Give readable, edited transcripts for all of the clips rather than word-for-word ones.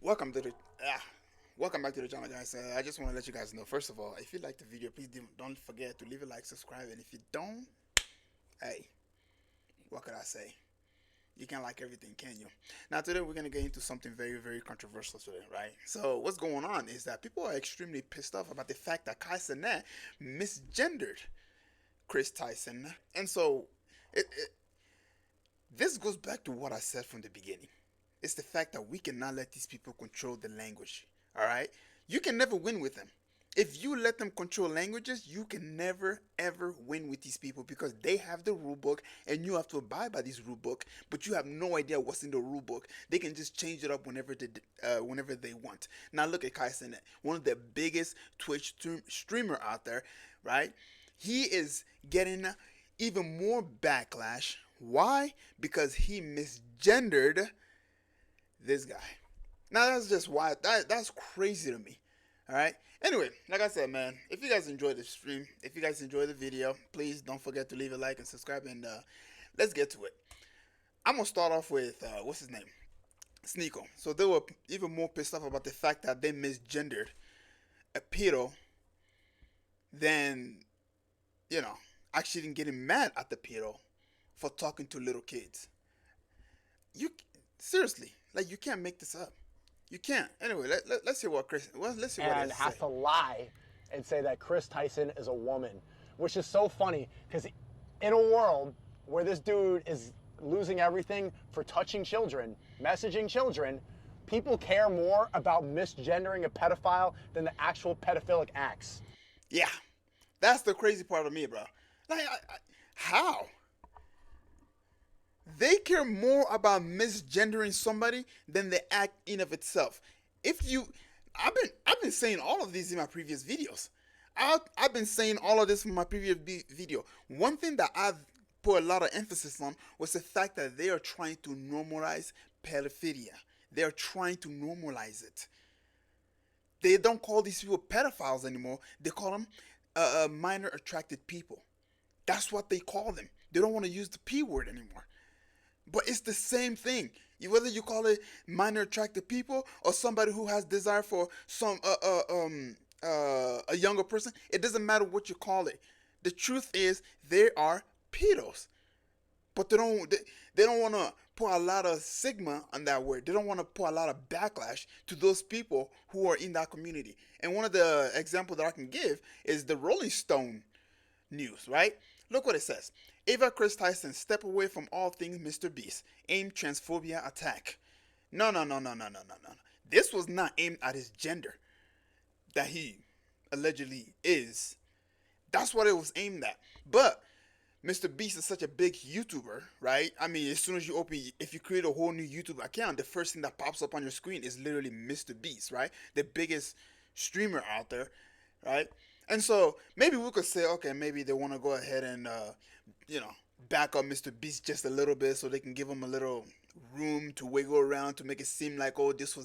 Welcome to the welcome back to the channel, guys. I just want to let you guys know. First of all, if you like the video, please don't forget to leave a like, subscribe, and if you don't, hey, what could I say? You can't like everything, can you? Now today we're gonna get into something very controversial today, right? So what's going on is that people are extremely pissed off about the fact that Cenat misgendered Chris Tyson, and so it this goes back to what I said from the beginning. It's the fact that we cannot let these people control the language. All right? You can never win with them. If you let them control languages, you can never ever win with these people because they have the rule book and you have to abide by this rule book, but you have no idea what's in the rule book. They can just change it up whenever they want. Now look at Kai Cenat, one of the biggest Twitch streamer out there, right? He is getting even more backlash. Why? Because he misgendered this guy. Now that's just why that's crazy to me. All right. Anyway, like I said, man, if you guys enjoyed the stream, if you guys enjoyed the video, please don't forget to leave a like and subscribe, and let's get to it. I'm gonna start off with what's his name, Sneeko. So they were even more pissed off about the fact that they misgendered a pedo than actually getting mad at the pedo for talking to little kids. You seriously, like, you can't make this up. You can't. Anyway, let's hear what let's see what he And has to has say. to lie and say that Chris Tyson is a woman, which is so funny because in a world where this dude is losing everything for touching children, messaging children, people care more about misgendering a pedophile than the actual pedophilic acts. Yeah, that's the crazy part of me, bro. Like, how? They care more about misgendering somebody than the act in of itself. If you, I've been saying all of these in my previous videos. I've been saying all of this in my previous video. One thing that I've put a lot of emphasis on was the fact that they are trying to normalize pedophilia. They are trying to normalize it. They don't call these people pedophiles anymore. They call them minor attracted people. That's what they call them. They don't want to use the P word anymore. But it's the same thing. Whether you call it minor attracted people or somebody who has desire for a younger person, it doesn't matter what you call it. The truth is they are pedos, but they don't want to put a lot of stigma on that word. They don't want to put a lot of backlash to those people who are in that community. And one of the examples that I can give is the Rolling Stone news, right? Look what it says. Ava Chris Tyson step away from all things MrBeast. Aim transphobia attack. No. This was not aimed at his gender that he allegedly is. That's what it was aimed at. But MrBeast is such a big YouTuber, right? I mean, as soon as you if you create a whole new YouTube account, the first thing that pops up on your screen is literally MrBeast, right? The biggest streamer out there, right? And so maybe we could say, okay, maybe they want to go ahead and, you know, back up MrBeast just a little bit so they can give him a little room to wiggle around to make it seem like, oh, this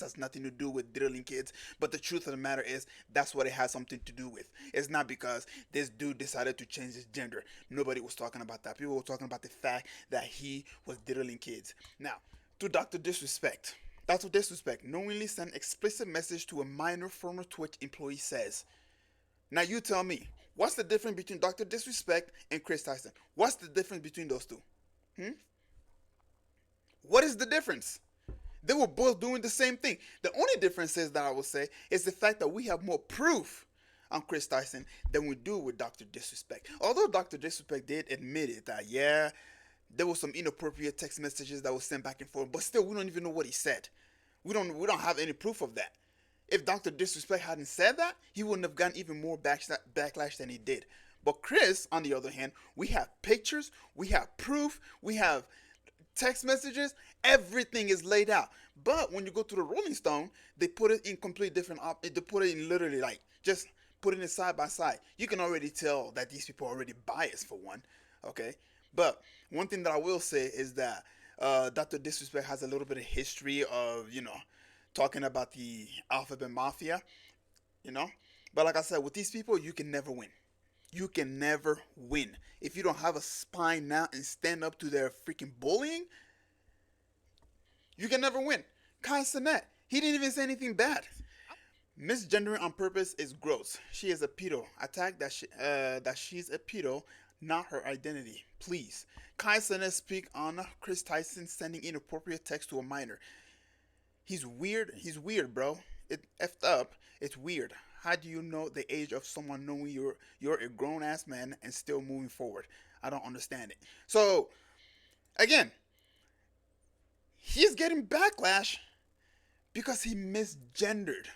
has nothing to do with diddling kids. But the truth of the matter is that's what it has something to do with. It's not because this dude decided to change his gender. Nobody was talking about that. People were talking about the fact that he was diddling kids. Now, to Dr. Disrespect. Dr. Disrespect knowingly sent explicit message to a minor former Twitch employee says. Now you tell me, what's the difference between Dr. Disrespect and Chris Tyson? What's the difference between those two? What is the difference? They were both doing the same thing. The only difference is that I would say is the fact that we have more proof on Chris Tyson than we do with Dr. Disrespect. Although Dr. Disrespect did admit it that, yeah, there were some inappropriate text messages that were sent back and forth, but still we don't even know what he said. We don't have any proof of that. If Dr. Disrespect hadn't said that, he wouldn't have gotten even more backlash than he did. But Chris, on the other hand, we have pictures, we have proof, we have text messages, everything is laid out. But when you go to the Rolling Stone, they put it in complete different they put it in literally like just putting it side by side. You can already tell that these people are already biased for one, okay? But one thing that I will say is that Dr. Disrespect has a little bit of history of, talking about the Alphabet Mafia, you know? But like I said, with these people, you can never win. You can never win. If you don't have a spine now and stand up to their freaking bullying, you can never win. Kai Cenat, He didn't even say anything bad. Misgendering on purpose is gross. She is a pedo. Attack that she's a pedo, not her identity. Please. Kai Cenat speak on Chris Tyson sending inappropriate text to a minor. He's weird. He's weird, bro. It effed up. It's weird. How do you know the age of someone knowing you're a grown ass man and still moving forward? I don't understand it. So again, he's getting backlash because he misgendered.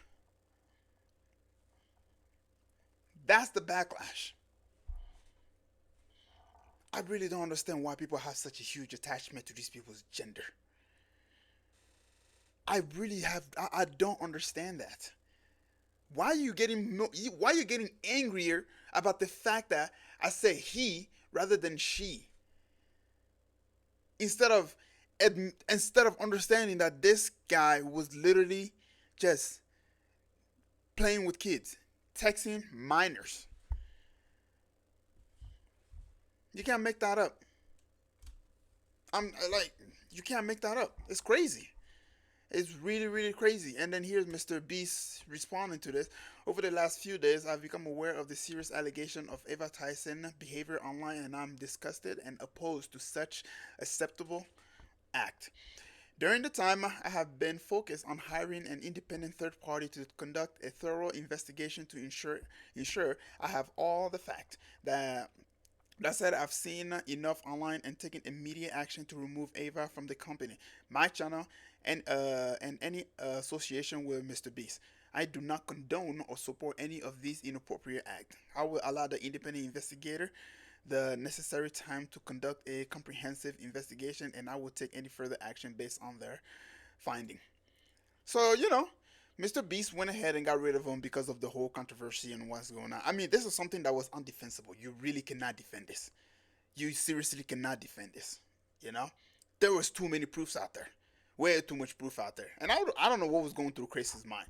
That's the backlash. I really don't understand why people have such a huge attachment to these people's gender. I really have. I don't understand that. Why are you getting? Why are you getting angrier about the fact that I say he rather than she? Instead of instead of understanding that this guy was literally just playing with kids, texting minors. You can't make that up. I'm like, you can't make that up. It's crazy. It's really, really crazy. And then here's Mr. Beast responding to this. Over the last few days, I've become aware of the serious allegation of Eva Tyson behavior online, and I'm disgusted and opposed to such acceptable act. During the time, I have been focused on hiring an independent third party to conduct a thorough investigation to ensure I have all the facts. That said, I've seen enough online and taken immediate action to remove Ava from the company, my channel, and any association with Mr. Beast. I do not condone or support any of these inappropriate acts. I will allow the independent investigator the necessary time to conduct a comprehensive investigation, and I will take any further action based on their finding. So, Mr. Beast went ahead and got rid of him because of the whole controversy and what's going on. I mean, this is something that was undefensible. You really cannot defend this. You seriously cannot defend this. You know, there was too many proofs out there, way too much proof out there, and I don't know what was going through Chris's mind.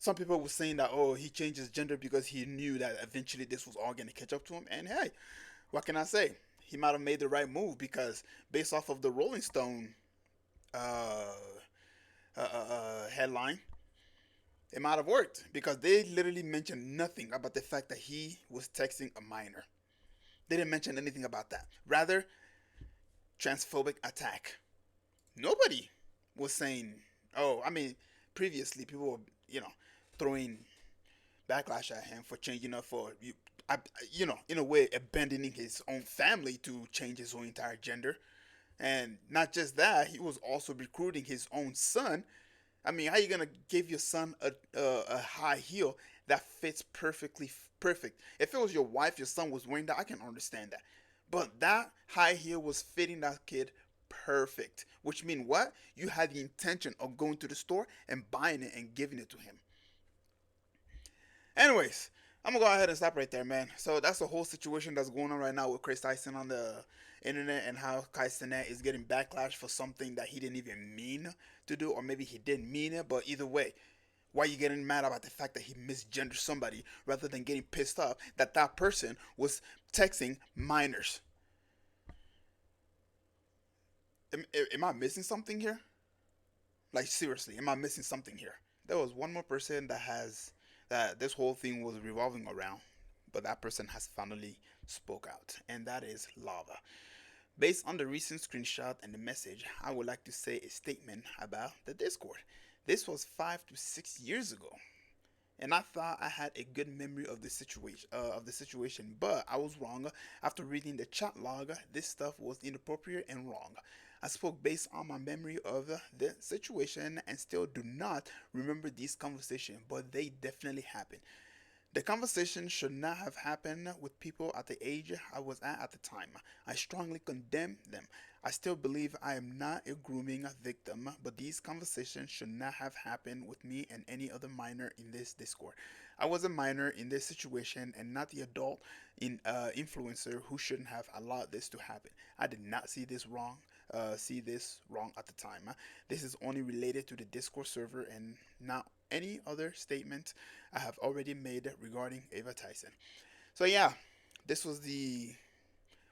Some people were saying that, oh, he changed his gender because he knew that eventually this was all going to catch up to him. And hey, what can I say? He might have made the right move because based off of the Rolling Stone uh, headline, it might have worked because they literally mentioned nothing about the fact that he was texting a minor. They didn't mention anything about that. Rather, transphobic attack. Nobody was saying, oh, I mean, previously people were, throwing backlash at him for changing up for, in a way, abandoning his own family to change his own entire gender. And not just that, he was also recruiting his own son. I mean, how you gonna give your son a high heel that fits perfectly perfect? If it was your wife, your son was wearing that, I can understand that. But that high heel was fitting that kid perfect, which means what? You had the intention of going to the store and buying it and giving it to him. Anyways, I'm gonna go ahead and stop right there, man. So that's the whole situation that's going on right now with Chris Tyson on the internet and how Kai Cenat is getting backlash for something that he didn't even mean to do, or maybe he didn't mean it. But either way, why are you getting mad about the fact that he misgendered somebody rather than getting pissed off that that person was texting minors? Am I missing something here? Like seriously, am I missing something here? There was one more person that this whole thing was revolving around, but that person has finally spoke out, and that is Lava. Based on the recent screenshot and the message, I would like to say a statement about the Discord. This was 5 to 6 years ago, and I thought I had a good memory of the situation, but I was wrong. After reading the chat log, this stuff was inappropriate and wrong. I spoke based on my memory of the situation and still do not remember these conversations, but they definitely happened. The conversation should not have happened with people at the age I was at the time. I strongly condemn them. I still believe I am not a grooming victim, but these conversations should not have happened with me and any other minor in this Discord. I was a minor in this situation and not the adult influencer who shouldn't have allowed this to happen. I did not see this wrong at the time. This is only related to the Discord server and not any other statement I have already made regarding Ava Tyson. So yeah, this was the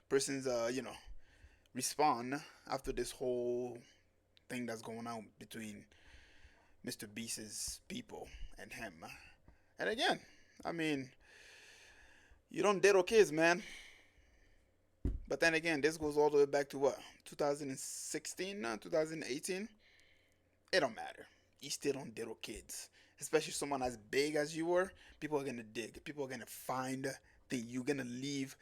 person's respond after this whole thing that's going on between MrBeast's people and him. And again, I mean, you don't diddle kids, man. But then again, this goes all the way back to what, 2016, 2018. It don't matter. You still don't diddle kids, especially someone as big as you are. People are gonna dig. People are gonna find things. You're gonna leave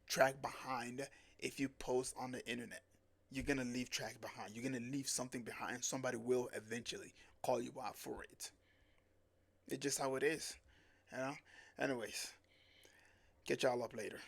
track behind if you post on the internet. You're gonna leave track behind. You're gonna leave something behind. Somebody will eventually call you out for it. It's just how it is, you know. Anyways, catch y'all up later.